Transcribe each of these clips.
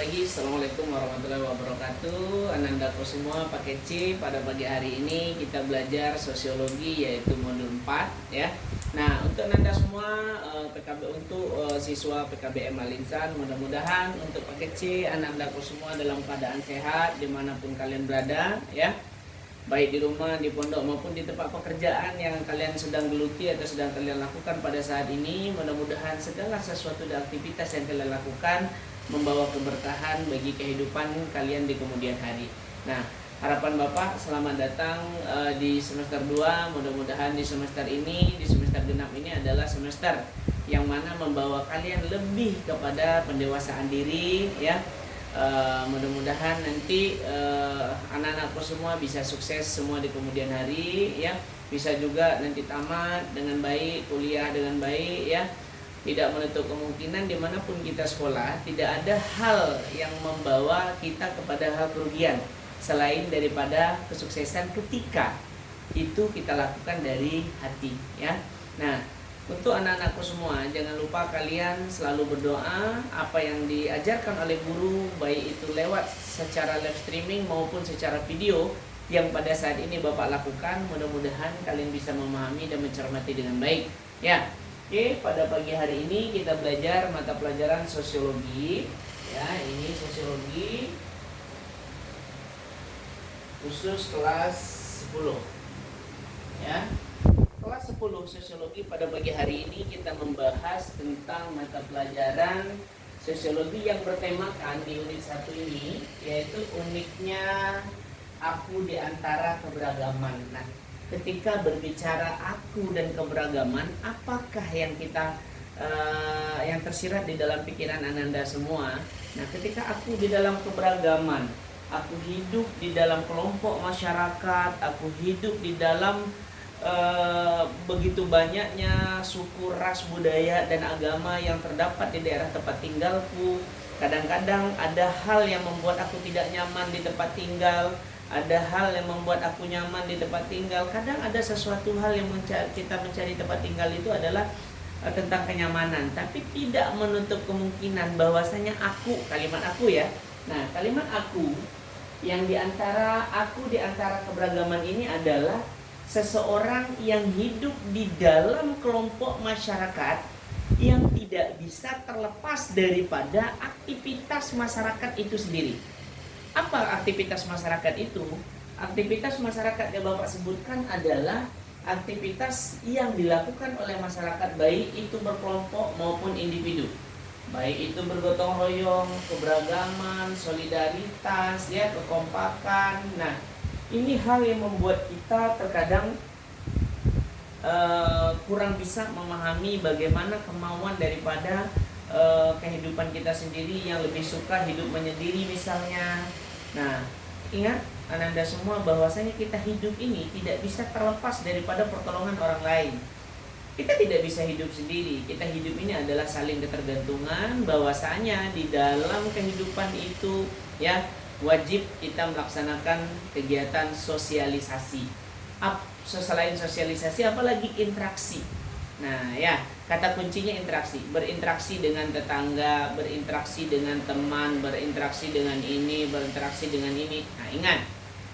pagi, Assalamualaikum warahmatullahi wabarakatuh. Anandaku semua pakai C. Pada pagi hari ini kita belajar sosiologi yaitu modul 4 ya. Nah, untuk Ananda semua siswa PKBM Malinsan, mudah-mudahan untuk pakai C Anandaku semua dalam keadaan sehat dimanapun kalian berada ya. Baik di rumah, di pondok maupun di tempat pekerjaan yang kalian sedang geluti atau sedang kalian lakukan pada saat ini. Mudah-mudahan segala sesuatu dan aktivitas yang kalian lakukan membawa keberkahan bagi kehidupan kalian di kemudian hari. Nah, harapan Bapak selamat datang di semester 2. Mudah-mudahan di semester ini, di semester genap ini adalah semester yang mana membawa kalian lebih kepada pendewasaan diri ya. Mudah-mudahan nanti anak-anakku semua bisa sukses semua di kemudian hari ya, bisa juga nanti tamat dengan baik, kuliah dengan baik ya. Tidak menutup kemungkinan dimanapun kita sekolah tidak ada hal yang membawa kita kepada hal kerugian selain daripada kesuksesan ketika itu kita lakukan dari hati ya. Nah, untuk anak-anakku semua, jangan lupa kalian selalu berdoa apa yang diajarkan oleh guru, baik itu lewat secara live streaming maupun secara video yang pada saat ini Bapak lakukan. Mudah-mudahan kalian bisa memahami dan mencermati dengan baik ya. Oke, pada pagi hari ini kita belajar mata pelajaran sosiologi ya. Ini sosiologi khusus kelas 10 ya. Kelas 10 sosiologi pada pagi hari ini kita membahas tentang mata pelajaran sosiologi yang bertemakan di unit 1 ini, yaitu uniknya aku di antara keberagaman. Nah, ketika berbicara aku dan keberagaman, apakah yang kita yang tersirat di dalam pikiran Ananda semua? Nah, ketika aku di dalam keberagaman, aku hidup di dalam kelompok masyarakat, aku hidup di dalam begitu banyaknya suku, ras, budaya, dan agama yang terdapat di daerah tempat tinggalku. Kadang-kadang ada hal yang membuat aku tidak nyaman di tempat tinggal, ada hal yang membuat aku nyaman di tempat tinggal. Kadang ada sesuatu hal yang kita mencari tempat tinggal itu adalah tentang kenyamanan, tapi tidak menutup kemungkinan bahwasanya aku, kalimat aku ya. Nah, kalimat aku yang diantara aku di antara keberagaman ini adalah seseorang yang hidup di dalam kelompok masyarakat yang tidak bisa terlepas daripada aktivitas masyarakat itu sendiri. Apa aktivitas masyarakat itu? Aktivitas masyarakat yang Bapak sebutkan adalah aktivitas yang dilakukan oleh masyarakat, baik itu berkelompok maupun individu. Baik itu bergotong royong, keberagaman, solidaritas, ya, kekompakan. Nah, ini hal yang membuat kita terkadang kurang bisa memahami bagaimana kemauan daripada kehidupan kita sendiri yang lebih suka hidup menyendiri misalnya. Nah, ingat Ananda semua bahwasanya kita hidup ini tidak bisa terlepas daripada pertolongan orang lain. Kita tidak bisa hidup sendiri. Kita hidup ini adalah saling ketergantungan, bahwasanya di dalam kehidupan itu ya wajib kita melaksanakan kegiatan sosialisasi. Selain sosialisasi apalagi interaksi. Nah ya, kata kuncinya interaksi. Berinteraksi dengan tetangga, berinteraksi dengan teman, berinteraksi dengan ini, berinteraksi dengan ini. Nah ingat,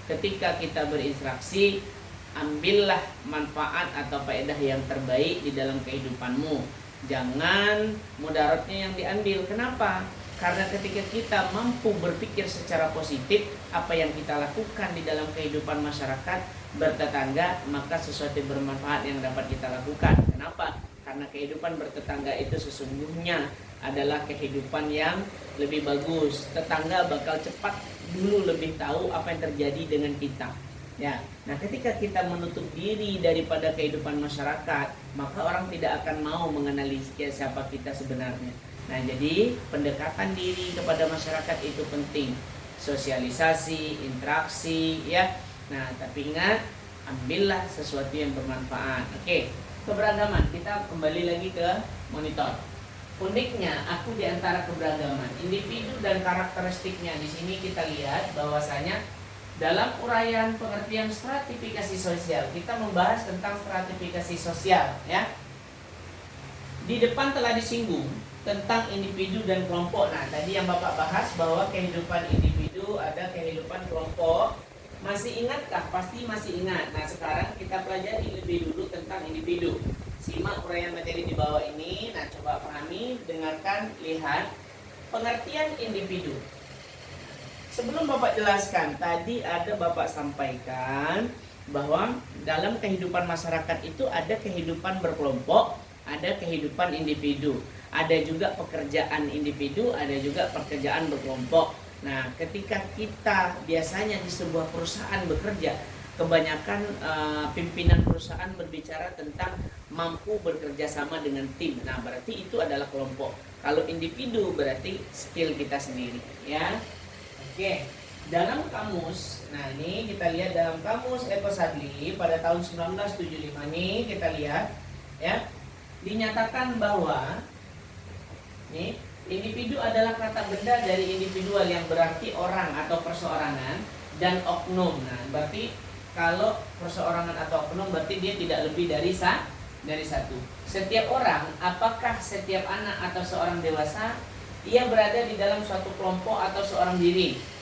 ketika kita berinteraksi, ambillah manfaat atau faedah yang terbaik di dalam kehidupanmu. Jangan mudaratnya yang diambil. Kenapa? Karena ketika kita mampu berpikir secara positif, apa yang kita lakukan di dalam kehidupan masyarakat bertetangga, maka sesuatu bermanfaat yang dapat kita lakukan. Kenapa? Karena kehidupan bertetangga itu sesungguhnya adalah kehidupan yang lebih bagus. Tetangga bakal cepat dulu lebih tahu apa yang terjadi dengan kita. Ya, nah ketika kita menutup diri daripada kehidupan masyarakat, maka orang tidak akan mau mengenali siapa kita sebenarnya. Nah, jadi pendekatan diri kepada masyarakat itu penting. Sosialisasi, interaksi, ya. Nah, tapi ingat, ambillah sesuatu yang bermanfaat. Oke, keberagaman. Kita kembali lagi ke monitor. Uniknya, aku di antara keberagaman, individu dan karakteristiknya. Di sini kita lihat bahwasanya dalam uraian pengertian stratifikasi sosial, kita membahas tentang stratifikasi sosial, ya. Di depan telah disinggung tentang individu dan kelompok. Nah, tadi yang Bapak bahas bahwa kehidupan individu ada kehidupan kelompok. Masih ingatkah? Pasti masih ingat. Nah, sekarang kita pelajari lebih dulu tentang individu. Simak uraian materi di bawah ini. Nah, coba pahami, dengarkan, lihat pengertian individu. Sebelum Bapak jelaskan, tadi ada Bapak sampaikan bahwa dalam kehidupan masyarakat itu ada kehidupan berkelompok, ada kehidupan individu. Ada juga pekerjaan individu, ada juga pekerjaan berkelompok. Nah, ketika kita biasanya di sebuah perusahaan bekerja, kebanyakan pimpinan perusahaan berbicara tentang mampu bekerja sama dengan tim. Nah, berarti itu adalah kelompok. Kalau individu berarti skill kita sendiri, ya. Oke. Dalam kamus, nah ini kita lihat dalam kamus Eko Sadli pada tahun 1975 nih kita lihat, ya, dinyatakan bahwa nih, individu adalah kata benda dari individual yang berarti orang atau perseorangan dan oknum. Nah, berarti kalau perseorangan atau oknum berarti dia tidak lebih dari satu. Setiap orang, apakah setiap anak atau seorang dewasa, ia berada di dalam suatu kelompok atau seorang diri.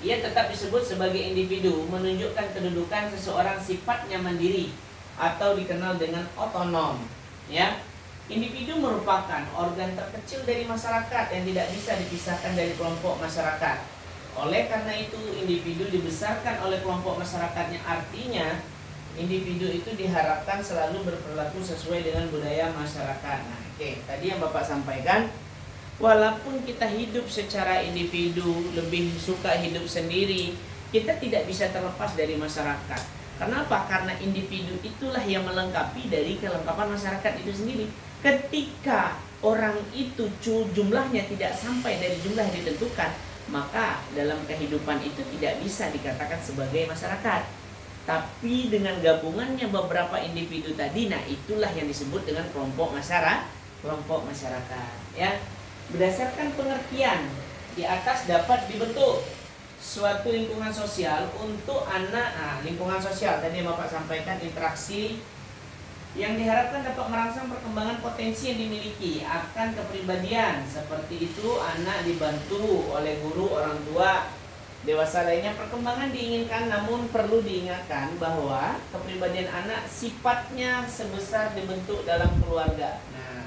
Ia tetap disebut sebagai individu, menunjukkan kedudukan seseorang sifatnya mandiri atau dikenal dengan otonom, ya. Individu merupakan organ terkecil dari masyarakat yang tidak bisa dipisahkan dari kelompok masyarakat. Oleh karena itu, individu dibesarkan oleh kelompok masyarakatnya. Artinya, individu itu diharapkan selalu berperilaku sesuai dengan budaya masyarakat. Nah, oke, tadi yang Bapak sampaikan, walaupun kita hidup secara individu, lebih suka hidup sendiri, kita tidak bisa terlepas dari masyarakat. Kenapa? Karena individu itulah yang melengkapi dari kelengkapan masyarakat itu sendiri. Ketika orang itu jumlahnya tidak sampai dari jumlah yang ditentukan, maka dalam kehidupan itu tidak bisa dikatakan sebagai masyarakat. Tapi dengan gabungannya beberapa individu tadi, nah itulah yang disebut dengan kelompok masyarakat, ya. Berdasarkan pengertian di atas dapat dibentuk suatu lingkungan sosial untuk anak. Nah, lingkungan sosial tadi Bapak sampaikan interaksi yang diharapkan dapat merangsang perkembangan potensi yang dimiliki akan kepribadian. Seperti itu, anak dibantu oleh guru, orang tua, dewasa lainnya. Perkembangan diinginkan, namun perlu diingatkan bahwa kepribadian anak sifatnya sebesar dibentuk dalam keluarga. Nah,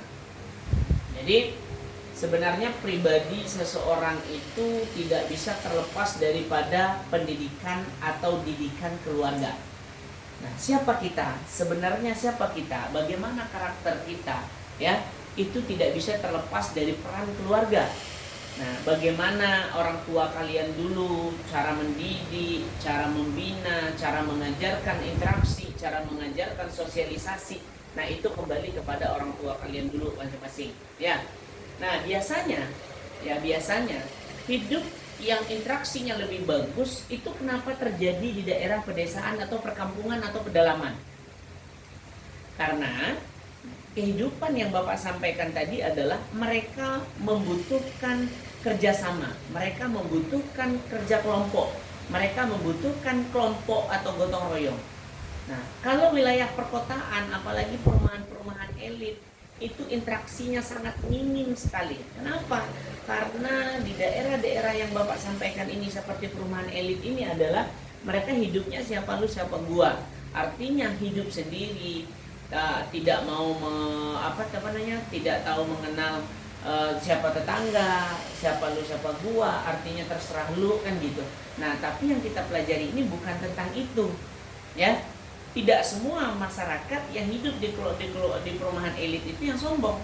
jadi sebenarnya pribadi seseorang itu tidak bisa terlepas daripada pendidikan atau didikan keluarga. Nah, siapa kita? Sebenarnya siapa kita? Bagaimana karakter kita? Ya, itu tidak bisa terlepas dari peran keluarga. Nah, bagaimana orang tua kalian dulu, cara mendidik, cara membina, cara mengajarkan interaksi, cara mengajarkan sosialisasi. Nah, itu kembali kepada orang tua kalian dulu masing-masing. Ya. Nah, biasanya hidup yang interaksinya lebih bagus itu kenapa terjadi di daerah pedesaan atau perkampungan atau pedalaman? Karena kehidupan yang Bapak sampaikan tadi adalah mereka membutuhkan kerjasama, mereka membutuhkan kerja kelompok, mereka membutuhkan kelompok atau gotong royong. Nah, kalau wilayah perkotaan, apalagi perumahan-perumahan elit, itu interaksinya sangat minim sekali. Kenapa? Karena di daerah-daerah yang Bapak sampaikan ini seperti perumahan elit ini adalah mereka hidupnya siapa lu siapa gua. Artinya hidup sendiri, tidak mau tidak tahu mengenal siapa tetangga, siapa lu siapa gua, artinya terserah lu kan gitu. Nah, tapi yang kita pelajari ini bukan tentang itu. Ya. Tidak semua masyarakat yang hidup di perumahan elit itu yang sombong.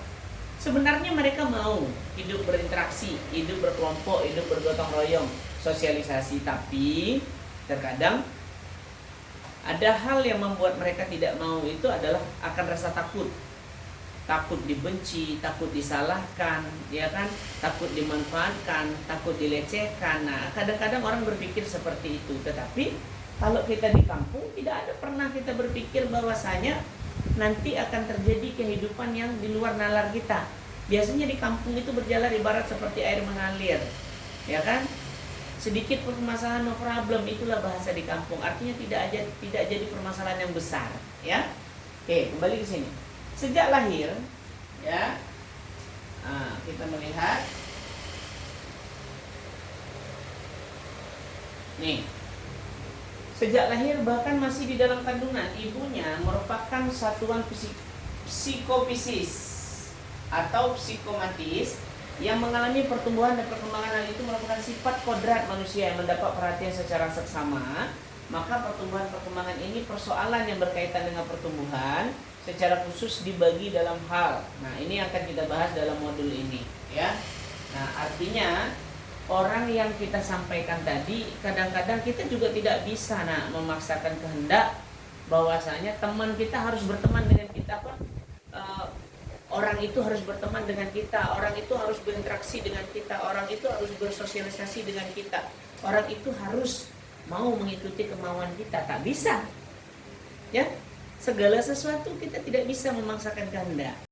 Sebenarnya mereka mau hidup berinteraksi, hidup berkelompok, hidup bergotong royong, sosialisasi. Tapi terkadang ada hal yang membuat mereka tidak mau, itu adalah akan rasa takut. Takut dibenci, takut disalahkan, ya kan? Takut dimanfaatkan, takut dilecehkan. Nah, kadang-kadang orang berpikir seperti itu. Tetapi kalau kita di kampung, tidak ada pernah kita berpikir bahwasanya nanti akan terjadi kehidupan yang di luar nalar kita. Biasanya di kampung itu berjalan ibarat seperti air mengalir, ya kan? Sedikit permasalahan no problem, itulah bahasa di kampung. Artinya tidak jadi permasalahan yang besar, ya. Oke, kembali ke sini. Sejak lahir, ya, Nah, kita melihat nih, sejak lahir bahkan masih di dalam kandungan, ibunya merupakan satuan psikofisis atau psikomatis yang mengalami pertumbuhan dan perkembangan. Hal itu merupakan sifat kodrat manusia yang mendapat perhatian secara seksama. Maka pertumbuhan perkembangan ini persoalan yang berkaitan dengan pertumbuhan secara khusus dibagi dalam hal. Nah, ini akan kita bahas dalam modul ini, ya. Nah, artinya orang yang kita sampaikan tadi, kadang-kadang kita juga tidak bisa memaksakan kehendak bahwasanya teman kita harus berteman dengan kita, orang itu harus berteman dengan kita, orang itu harus berinteraksi dengan kita, orang itu harus bersosialisasi dengan kita, orang itu harus mau mengikuti kemauan kita. Tak bisa, ya. Segala sesuatu kita tidak bisa memaksakan kehendak.